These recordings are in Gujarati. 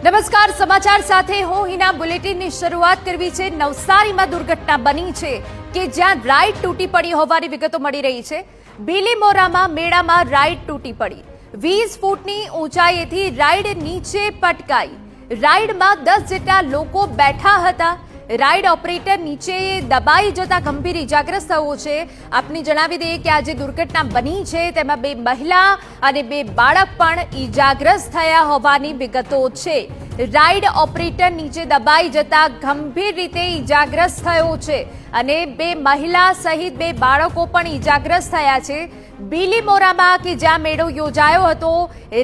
નમસ્કાર, સમાચાર સાથે હું હિના. બુલેટિનની શરૂઆત કરવી છે. નવસારીમાં દુર્ઘટના બની છે કે જ્યાં રાઈડ તૂટી પડી હોવાની વિગતો મળી રહી છે. બીલીમોરામાં મેળામાં રાઈડ તૂટી પડી. 20 ફૂટની ઊંચાઈએથી રાઈડ નીચે પટકાઈ. રાઈડમાં 10 જેટલા લોકો બેઠા હતા. રાઈડ ઓપરેટર નીચે દબાઈ જતા ગંભીર ઇજાગ્રસ્ત થયો છે. આપને જણાવી દઈએ કે આ જે દુર્ઘટના બની છે તેમાં 2 મહિલા અને 2 બાળક પણ ઇજાગ્રસ્ત થયા હોવાની વિગતો છે. રાઈડ ઓપરેટર નીચે દબાઈ જતા ગંભીર રીતે ઇજાગ્રસ્ત થયો છે અને 2 મહિલા સહિત 2 બાળકો પણ ઇજાગ્રસ્ત થયા છે. બીલીમોરામાં કે જ્યાં મેળો યોજાયો હતો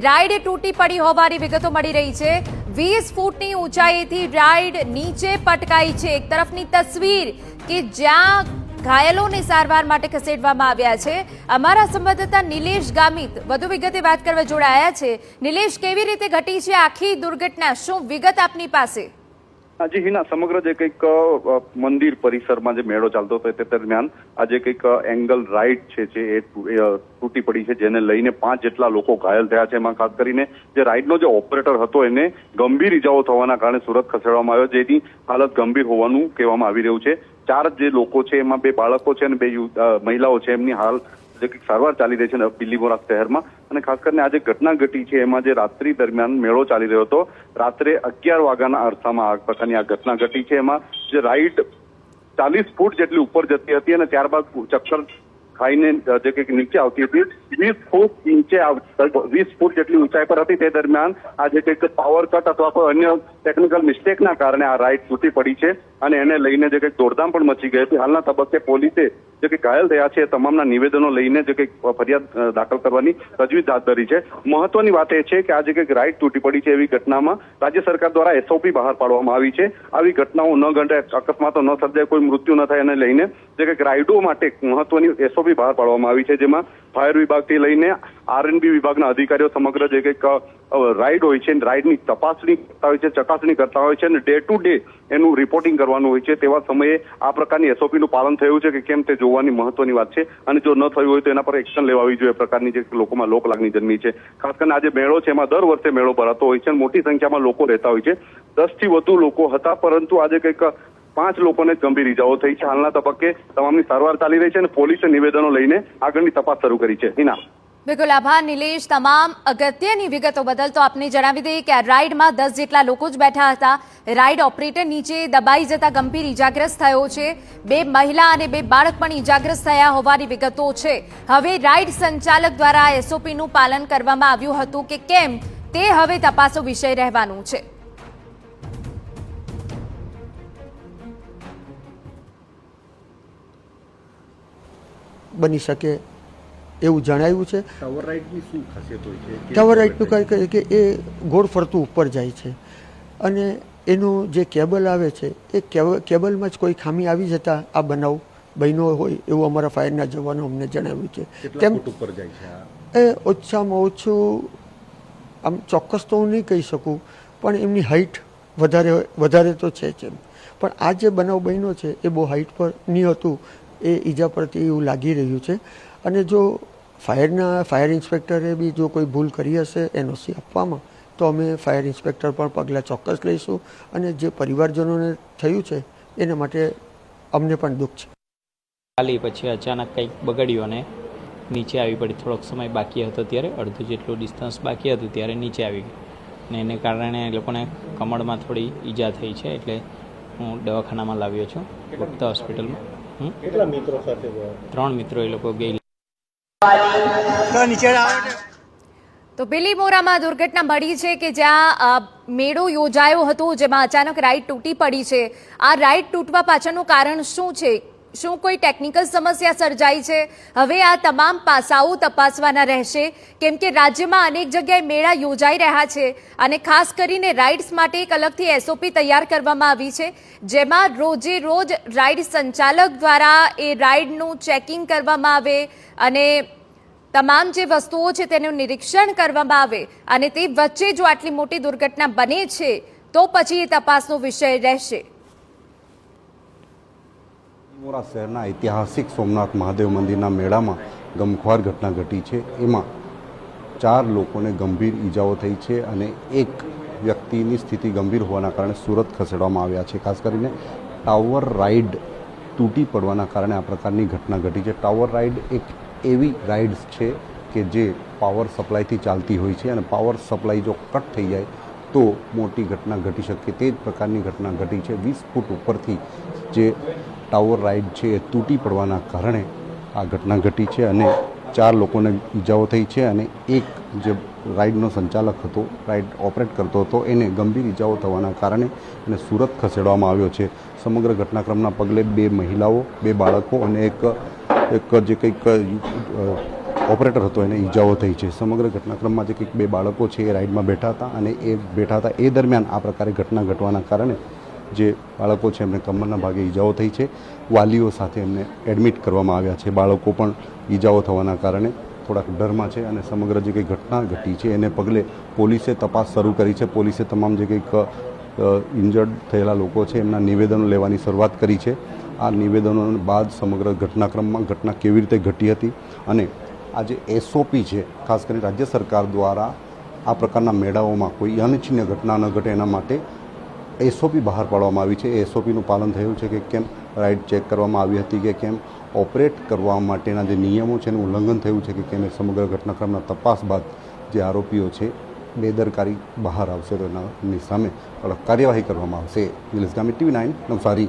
રાઈડ તૂટી પડી હોવાની વિગતો મળી રહી છે. 20 ફૂટની ઊંચાઈથી રાઈડ નીચે પટકાઈ છે. એક તરફની તસવીર કે જ્યાં ઘાયલોને સારવાર માટે ખસેડવામાં આવ્યા છે. અમારા સંવાદદાતા નિલેશ ગામિત વધુ વિગતે વાત કરવા જોડાયા છે. નિલેશ, કેવી રીતે ઘટી છે આખી દુર્ઘટના? શું વિગત આપની પાસે? જી હિના, સમગ્ર જે કંઈક મંદિર પરિસરમાં જે મેળો ચાલતો હતો તે દરમિયાન આજે કંઈક એંગલ રાઈડ છે એ તૂટી પડી છે, જેને લઈને 5 જેટલા લોકો ઘાયલ થયા છે. એમાં ખાસ કરીને જે રાઈડનો જે ઓપરેટર હતો એને ગંભીર ઇજાઓ થવાના કારણે સુરત ખસેડવામાં આવ્યો, જેની હાલત ગંભીર હોવાનું કહેવામાં આવી રહ્યું છે. 4 જે લોકો છે એમાં 2 બાળકો છે અને 2 મહિલાઓ છે. એમની હાલ જે કંઈક સારવાર ચાલી રહી છે બીલીમોરા શહેરમાં. અને ખાસ કરીને આજે ઘટના ઘટી છે એમાં જે રાત્રિ દરમિયાન મેળો ચાલી રહ્યો હતો, રાત્રે 11 વાગ્યાના અરસામાં આ પ્રકારની આ ઘટના ઘટી છે. એમાં જે રાઈડ 40 ફૂટ જેટલી ઉપર જતી હતી અને ત્યારબાદ ચક્કર ખાઈને જે કંઈક નીચે આવતી હતી. 20 ફૂટ જેટલી ઊંચાઈ પર હતી. તે દરમિયાન આ જે કંઈક પાવર કટ અથવા કોઈ અન્ય ટેકનિકલ મિસ્ટેકના કારણે આ રાઈડ તૂટી પડી છે અને એને લઈને જે કંઈક દોડધામ પણ મચી ગઈ હતી. હાલના તબક્કે પોલીસે જે કંઈક ઘાયલ થયા છે તમામના નિવેદનો લઈને જે કંઈક ફરિયાદ દાખલ કરવાની તજવીજ હાથ ધરી છે. મહત્વની વાત એ છે કે આ જે કંઈક રાઈડ તૂટી પડી છે એવી ઘટનામાં રાજ્ય સરકાર દ્વારા SOP બહાર પાડવામાં આવી છે. આવી ઘટનાઓ ન ઘટે, અકસ્માતો ન સર્જાય, કોઈ મૃત્યુ ન થાય એને લઈને જે કંઈક રાઈડો માટે મહત્વની SOP બહાર પાડવામાં આવી છે, જેમાં ફાયર વિભાગથી લઈને R&B વિભાગના અધિકારીઓ સમગ્ર જે કંઈક રાઈડ હોય છે રાઈડની તપાસણી કરતા હોય છે, ચકાસણી કરતા હોય છે અને ડે ટુ ડે એનું રિપોર્ટિંગ કરવાનું હોય છે. તેવા સમયે આ પ્રકારની SOP નું પાલન થયું છે કે કેમ તે જોવાની મહત્વની વાત છે. અને જો ન થયું હોય તો એના પર એક્શન લેવાવી જોઈએ. પ્રકારની જે લોકોમાં લોક લાગણી જન્મી છે. ખાસ કરીને આજે મેળો છે એમાં દર વર્ષે મેળો ભરાતો હોય છે અને મોટી સંખ્યામાં લોકો રહેતા હોય છે. 10 થી વધુ લોકો હતા, પરંતુ આજે કંઈક 5 લોકોને ગંભીર ઇજાઓ થઈ છે. હાલના તબક્કે તમામની સારવાર ચાલી રહી છે અને પોલીસે નિવેદનો લઈને આગળની તપાસ શરૂ કરી છે. હિના, બિલકુલ આભાર નિલેશ, તમામ અગત્યની વિગતો બદલ. તો આપને જણાવી દઈએ કે આ રાઈડમાં 10 જેટલા લોકો જ બેઠા હતા. રાઈડ ઓપરેટર નીચે દબાઈ જતા ગંભીર ઇજાગ્રસ્ત થયો છે. 2 મહિલા અને 2 બાળક પણ ઇજાગ્રસ્ત થયા હોવાની વિગતો છે. હવે રાઈડ સંચાલક દ્વારા SOP નું પાલન કરવામાં આવ્યું હતું કે કેમ તે હવે તપાસનો વિષય રહેવાનું છે. બની શકે એવું જણાવ્યું છે. ટાવર રાઈડની શું ખાસિયત હોય છે? ટાવર રાઈડનું કહે કે એ ગોળ ફરતું ઉપર જાય છે અને એનું જે કેબલ આવે છે એ કેબલમાં જ કોઈ ખામી આવી જતા આ બનાવ બન્યો હોય એવું અમારા ફાયરના જવાનો અમને જણાવ્યું છે. કેમ ઉપર જાય છે? એ ઓછામાં ઓછું આમ ચોક્કસ તો હું નહીં કહી શકું, પણ એમની હાઈટ વધારે તો છે જ. પણ આ જે બનાવ બન્યો છે એ બહુ હાઈટ પર નહીં હતું, એ ઈજા પરથી એવું લાગી રહ્યું છે. અને જો ફાયર ઇન્સ્પેક્ટરે બી જો કોઈ ભૂલ કરી હશે NOC આપવામાં, તો અમે ફાયર ઇન્સ્પેક્ટર પર પગલાં ચોક્કસ લઈશું. અને જે પરિવારજનોને થયું છે એના માટે અમને પણ દુઃખ છે. ખાલી પછી અચાનક કંઈક બગડ્યું અને નીચે આવી પડી. થોડોક સમય બાકી હતો ત્યારે, અડધું જેટલું ડિસ્ટન્સ બાકી હતું ત્યારે નીચે આવી ગઈ અને એને કારણે લોકોને કમળમાં થોડી ઈજા થઈ છે. એટલે હું દવાખાનામાં લાવ્યો છું, ગુપ્તા હોસ્પિટલમાં. કેટલા મિત્રો સાથે? 3 મિત્રો એ લોકો ગઈ. તો બીલીમોરામાં દુર્ઘટના મળી છે કે જ્યાં મેળો યોજાયો હતો, જેમાં અચાનક રાઈડ તૂટી પડી છે. આ રાઈડ તૂટવા પાછળનું કારણ શું છે? શું કોઈ ટેકનિકલ સમસ્યા સર્જાઈ છે? હવે આ તમામ પાસાઓ તપાસવાના રહેશે, કેમ કે રાજ્યમાં અનેક જગ્યાએ મેળા યોજાઈ રહ્યા છે અને ખાસ કરીને રાઇડ્સ માટે એક અલગથી SOP તૈયાર કરવામાં આવી છે, જેમાં રોજે રોજ રાઇડ સંચાલક દ્વારા એ રાઇડનું ચેકિંગ કરવામાં આવે અને તમામ જે વસ્તુઓ છે તેનું નિરીક્ષણ કરવામાં આવે. અને તે વચ્ચે જો આટલી મોટી દુર્ઘટના બને છે તો પછી એ તપાસનો વિષય રહેશે. બીલીમોરા શહેરના ઐતિહાસિક સોમનાથ મહાદેવ મંદિરના મેળામાં ગમખ્વાર ઘટના ઘટી છે. એમાં 4 લોકોને ગંભીર ઈજાઓ થઈ છે અને એક વ્યક્તિની સ્થિતિ ગંભીર હોવાના કારણે સુરત ખસેડવામાં આવ્યા છે. ખાસ કરીને ટાવર રાઇડ તૂટી પડવાના કારણે આ પ્રકારની ઘટના ઘટી છે. ટાવર રાઇડ એક એવી રાઇડ્સ છે કે જે પાવર સપ્લાયથી ચાલતી હોય છે અને પાવર સપ્લાય જો કટ થઈ જાય તો મોટી ઘટના ઘટી શકે. તે જ પ્રકારની ઘટના ઘટી છે. 20 ફૂટ ઉપરથી જે ટાવર રાઇડ છે એ તૂટી પડવાના કારણે આ ઘટના ઘટી છે અને 4 લોકોને ઈજાઓ થઈ છે અને એક જે રાઇડનો સંચાલક હતો, રાઇડ ઓપરેટ કરતો હતો, એને ગંભીર ઈજાઓ થવાના કારણે એને સુરત ખસેડવામાં આવ્યો છે. સમગ્ર ઘટનાક્રમના પગલે 2 મહિલાઓ, 2 બાળકો અને એક જે કંઈક ઓપરેટર હતો એને ઈજાઓ થઈ છે. સમગ્ર ઘટનાક્રમમાં જે કંઈક 2 બાળકો છે એ રાઇડમાં બેઠા હતા અને એ દરમિયાન આ પ્રકારે ઘટના ઘટવાના કારણે જે બાળકો છે એમને કમરના ભાગે ઈજાઓ થઈ છે. વાલીઓ સાથે એમને એડમિટ કરવામાં આવ્યા છે. બાળકો પણ ઈજાઓ થવાના કારણે થોડાક ડરમાં છે અને સમગ્ર જે કંઈ ઘટના ઘટી છે એને પગલે પોલીસે તપાસ શરૂ કરી છે. પોલીસે તમામ જે કંઈક ઇન્જર્ડ થયેલા લોકો છે એમના નિવેદનો લેવાની શરૂઆત કરી છે. આ નિવેદનો બાદ સમગ્ર ઘટનાક્રમમાં ઘટના કેવી રીતે ઘટી હતી અને આ જે એસઓપી છે, ખાસ કરીને રાજ્ય સરકાર દ્વારા આ પ્રકારના મેળાઓમાં કોઈ અનિચ્છનીય ઘટના ન ઘટે એના માટે એસઓપી બહાર પાડવામાં આવી છે. એસઓપીનું પાલન થયું છે કે કેમ રાઇડ ચેક કરવામાં આવી હતી કે કેમ ઓપરેટ કરવા માટેના જે નિયમો છે એનું ઉલ્લંઘન થયું છે કે કેમ, એ સમગ્ર ઘટનાક્રમના તપાસ બાદ જે આરોપીઓ છે બેદરકારી બહાર આવશે તો એની સામે કડક કાર્યવાહી કરવામાં આવશે. નિલેશ ગામિત, TV9, નવસારી.